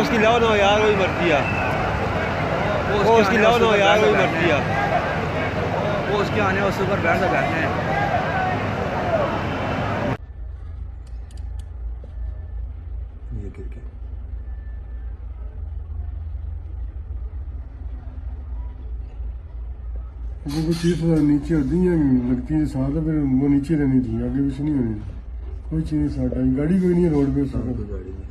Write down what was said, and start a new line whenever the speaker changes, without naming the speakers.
उसकी लाओ ना यार, वही मर्जी है। वो उसकी लाओ ना यार, वही मर्जी है।
वो उसके आने उसके ऊपर बैठने हैं।
ये गिर गया।
अगर कोई चीज़ नीचे होती है लगती है साथ है, फिर वो नीचे रहनी चाहिए, आगे पीछे नहीं होनी। कोई चीज़ साथ गाड़ी कोई नहीं है रोड पे।
गाड़ी नहीं है।